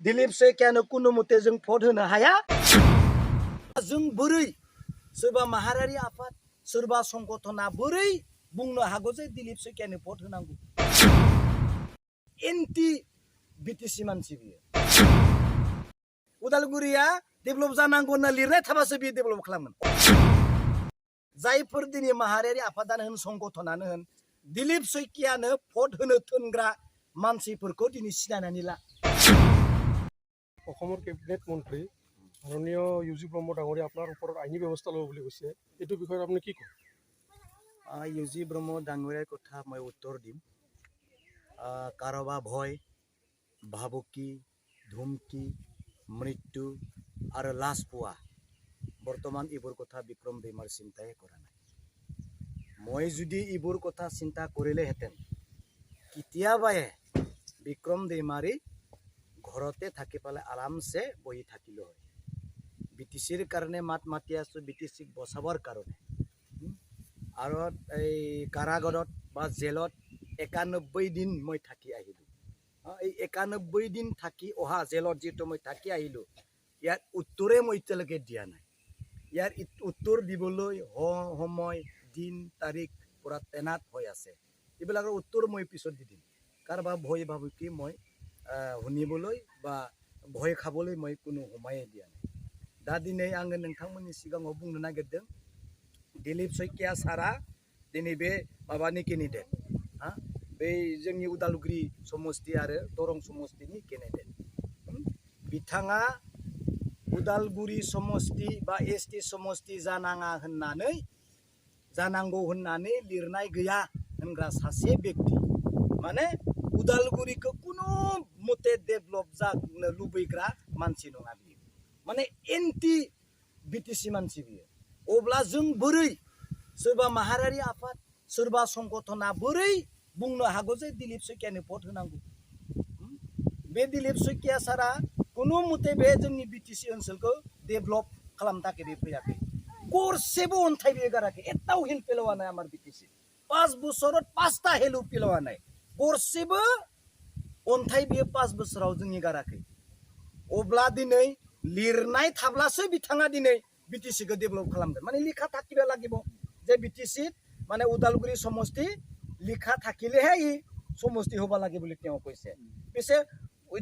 दिलीप सैकियानो कुनु मते जों भट होनो हाया जों बोरै सोरबा माहारियारि आफाद सोरबा संगठना बोरै बुंनो हागौ जे दिलीप सैकियानो भट होनांगौ एन्टि बिटिसि मानसि बियो उदालगुरिया डेभेलप जानांगौ होनना लिरनाय थाबासो बियो डेभेलप खालामगोन जायफोर दिनै माहारियारि आफादानो होन संगठनानो होन दिलीप सैकियानो भट होनो थोनग्रा मानसिफोरखौ दिनै सिनायनानै ला অসমৰ কেবিনেট মন্ত্ৰী মাননীয় ইউজি ব্ৰহ্ম ডাঙৰীয়া আপোনাৰ ওপৰত আইনী ব্যৱস্থা ল'ব বুলি কৈছে এইটো বিষয়ত আপুনি কি কয় ইউজি ব্ৰহ্ম ডাঙৰীয়াৰ কথা মই উত্তৰ দিম কাৰোবা ভয় ভাবুকি ধুমকি মৃত্যু আৰু লাজ পোৱা বৰ্তমান এইবোৰ কথা বিক্ৰম दैमार চিন্তাই কৰা নাই মই যদি এইবোৰ কথা চিন্তা কৰিলেহেঁতেন কেতিয়াবাই বিক্ৰম दैमारी ঘৰতে থাকি পেলাই আৰামছে বহি থাকিলো হয় বিটিচিৰ কাৰণে মাত মাতি আছো বিটিচিক বচাবৰ কাৰণে আৰু এই কাৰাগাৰত বা জেলত 91 দিন মই থাকি আহিলো এই 91 দিন থাকি অহা জেলত যেটো মই থাকি আহিলো ইয়াৰ উত্তৰে মই এতিয়ালৈকে দিয়া নাই ইয়াৰ উত্তৰ দিবলৈ সময় দিন তাৰিখ পুৰা তেনাত হৈ আছে এইবিলাকৰ উত্তৰ মই পিছত দি দিম কাৰোবাৰ ভয় ভাবুকি মই শুনিবলৈ বা ভয় খাবলৈ মই কোনো সময়ে দিয়া নাই दा दिनै आङो नोंथांमोननि सिगाङाव बुंनो नागिरदों दिलीप सैकिया सारा दिनै बे माबानि केन्डिडेट बे जोंनि उदालगुरि समस्ति आरो दरं समस्तिनि केन्डिडेट बिथाङा उदालगुरि समस्ति बा एसटि समस्ति जानांगौ होननानै लिरनाय गैया होनग्रा सासे व्यक्ति माने उदालगुरिखौ कुनु मते डेभेलप जानो लुबैग्रा मानसि नङा बियो माने एन्टि बिटिसि मानसि बियो अब्ला जों बोरै सोरबा माहारियारि आफाद सोरबा संगठना बोरै बुंनो हागौ जे दिलीप सैकियानो भट होनांगौ बे दिलीप सैकिया सारा कुनु मते बे जोंनि बिटिसि ओनसोलखौ डेभेलप खालामनो थाखाय बे फैयाखै गरसेबो अन्थाइ बे गाराखै एटाव हेल्प पेलवा नाय आमार बिटिसि 5 बोसोराव 5टा हेल्प पेलवा नाय गरसेबो अन्थाइ बे 5 बोसोराव जोंनि गाराखै अब्ला दिनै लिरनाय थाब्लासो बिथाङा दिनै बिटिसिखौ डेभेलप खालामगोन माने लिखा थाकिबा লাগিব जे बिटिसि माने उदालगुरि समस्ति लिखा থাকিলেহে ই সমষ্টি হ'ব লাগে বুলি তেওঁ কৈছে পিছে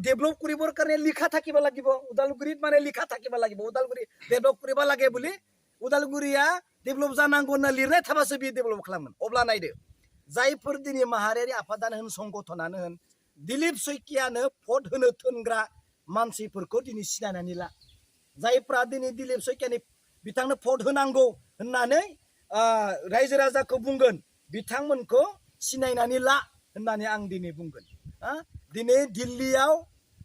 डेभेलप কৰিবৰ কাৰণে লিখা থাকিব লাগিব উদালগুৰিত মানে লিখা থাকিব লাগিব উদালগুৰি डेभेलप কৰিব লাগে বুলি उदालगुरिया डेभेलप जानांगौ होनना लिरनाय थाबासो बि डेभेलप खालामगोन अब्ला नायदो जायफोर दिनै माहारियारि आफादानो होन संगठनानो होन दिलीप सैकियानो भट होनो थोनग्रा मानसिफोरखौ दिनै सिनायनानै ला जायफ्रा दिनै दिलीप सैकियानि बिथांनो भट होनांगौ होननानै रायजो राजाखौ बुंगोन बिथांमोनखौ सिनायनानै ला होननानै आं दिनै बुंगोन दिनै दिल्लीयाव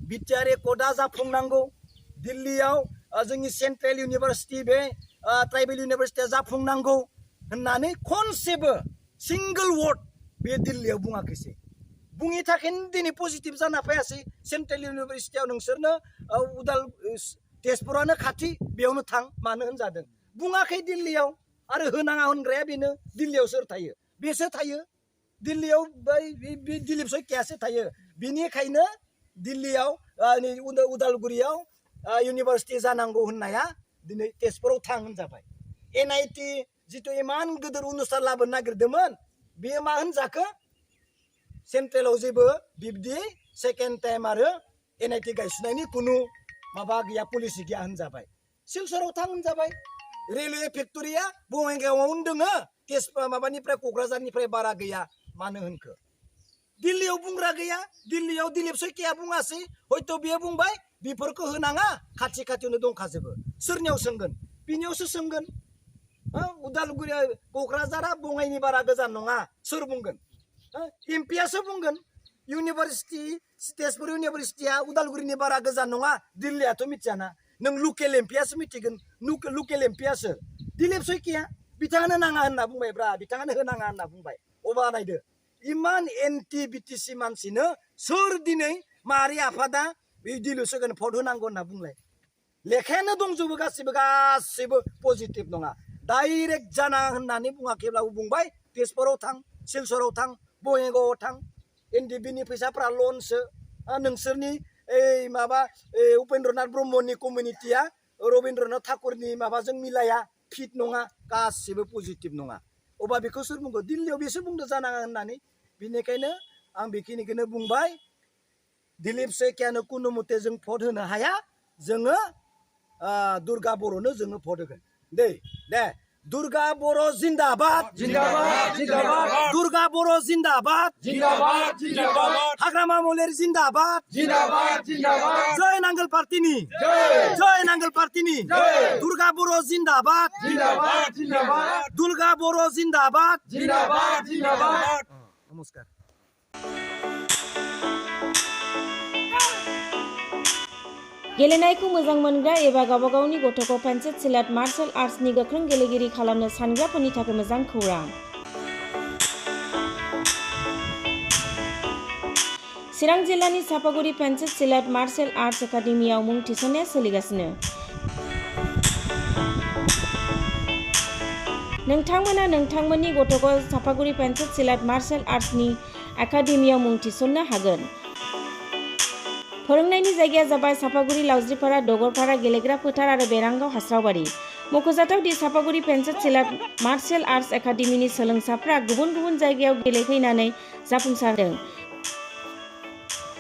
बिटिआर एकर्डआ जाफुंनांगौ दिल्लीयाव जोंनि सेन्ट्रेल इउनिभार्सिटि बे ट्राइबेल इउनिभार्सिटिया जाफुंनांगौ होननानै खनसेबो सिंगल वर्ड बे दिल्लीयाव बुङाखैसै बुङि थाखायनो दिनै पजिटिभ जाना फैयासै सेन्ट्रेल इउनिभार्सिटियाव नोंसोरनो तेजपुरानो खाथि बेयावनो थां मानो होनजादों बुङाखै दिल्लीयाव आरो होनाङा होनग्राया बेनो दिल्लीयाव सोर थायो बेसो थायो दिल्लीयाव बे दिलीप सैकियासो थायो बिनिखायनो दिल्लीयाव उदालगुरियाव इउनिभार्सिटि जानांगौ होननाया दिनै तेजपुराव थां होनजाबाय एनआईटी जितु इमान गिदिर अनुस्थान लाबोनो नागिरदोंमोन बेयो मा होनजाखो सेन्ट्रेलाव जेबो बिब्दि सेकेन्ड टाइम आरो एनआईटी गायसननायनि कुनु माबा गैया पलिसि गैया होनजाबाय सिलचराव थां होनजाबाय रेलवे फेक्टरिया बङाइगावआवनो दोङो तेजपुर माबानिफ्राय क'क्राझारनिफ्राय बारा गैया मानो होनखो दिल्लीयाव बुंग्रा गैया दिल्लीयाव दिलीप सैकिया बुङासै हयथ' बियो बुंबाय बेफोरखौ होनाङा खाथि खाथियावनो दंखाजोबो सोरनियाव सोंगोन बिनियावसो सोंगोन उदालगुरिया क'क्राझारा बङाइनि बारा गोजान नङा सोर बुंगोन एमपियासो बुंगोन इउनिभार्सिटि तेजपुर इउनिभार्सिटिया उदालगुरिनि बारा गोजान नङा दिल्लीयाथ' मिथियाना नों लकेल एमपियासो मिथिगोन लकेल एमपियासो दिलीप सैकिया बिथाङानो नाङा होनना बुंबाय ब्रा बिथाङानो होनाङा होनना बुंबाय अब्ला नायदो इमान एन्टि बिटिसि मानसिनो सोर दिनै माहारि आफादा बे दिलीप सैकियानो भट होनांगौ होनना बुंलाय लेखायानो दंजोबो गासिबो पजिटिभ नङा डाइरेक्ट जाना होननानै बुङाखैब्लाबो बुंबाय तेजपुराव थां सिलचराव थां बङाइगावआव थां एनडिबिनि फैसाफ्रा लनसो नोंसोरनि ओइ माबा उपेन्द्रनाथ ब्रह्मनि कमिउनिटिया रबीन्द्रनाथ ठाकुरनि माबाजों मिलाया फिट नङा गासिबो पजिटिभ नङा अबा बेखौ सोर बुंगो दिल्लीयाव बेसो बुंदो जानाङा होननानै बेनिखायनो आं बेखिनिखौनो बुंबाय दिलीप शइकियानो कुनु मते जों भट होनो हाया जोङो दुर्गा बर'नो जोङो भट होगोन दे दुर्गा बर' जिन्दाबाद जिन्दाबाद जिन्दाबाद दुर्गा बर' जिन्दाबाद जिन्दाबाद जिन्दाबाद हाग्रामा मलेर जिन्दाबाद जिन्दाबाद जिन्दाबाद जय नांगोल पार्टीनि जय नांगोल पार्टीनि दुर्गा बर' जिन्दाबाद जिन्दाबाद जिन्दाबाद दुर्गा बर' जिन्दाबाद जिन्दाबाद जिन्दाबाद नमस्कार गेलेनायखौ मोजां मोनग्रा एबा गावबा गावनि गथ'खौ पेन्सिल सिलाट मार्शल आर्ट्सनि गोख्रों गेलेगिरि खालामनो सानग्राफोरनि थाखाय मोजां खौरां। चिरां जिल्लानि सापागुरि पेन्सिल सिलाट मार्शल आर्ट्स एकाडेमियाव मुं थिसननाया सोलिगासिनो। नोंथांमोना नोंथांमोननि गथ'खौ सापागुरि पेन्सिल सिलाट मार्शल आर्ट्सनि एकाडेमियाव मुं थिसननो हागोन। फोरोंनायनि जायगाया जाबाय सापागुरि लावज्रिपारा दगरपारा गेलेग्रा फोथार आरो बेरांगाव हास्रावबारि। मख'जाथाव दि सापागुरि पेन्सिल सिलाट मार्शल आर्ट्स एकाडेमिनि सोलोंसाफ्रा गुबुन गुबुन जायगायाव गेलेफैनानै जाफुंसारदों।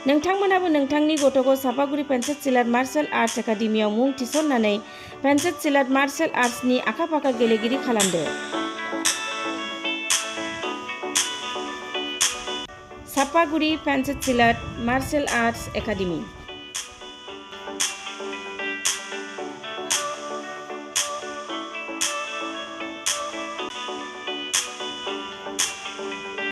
नोंथांमोनाबो नोंथांनि गथ'खौ सापागुरि पेन्सिल सिलाट मार्शल आर्ट्स एकाडेमियाव मुं थिसननानै पेन्सिल सिलाट मार्शल आर्ट्सनि आखा-फाखा गेलेगिरि खालामदो। Sapaguri pencil सिलाट martial arts academy.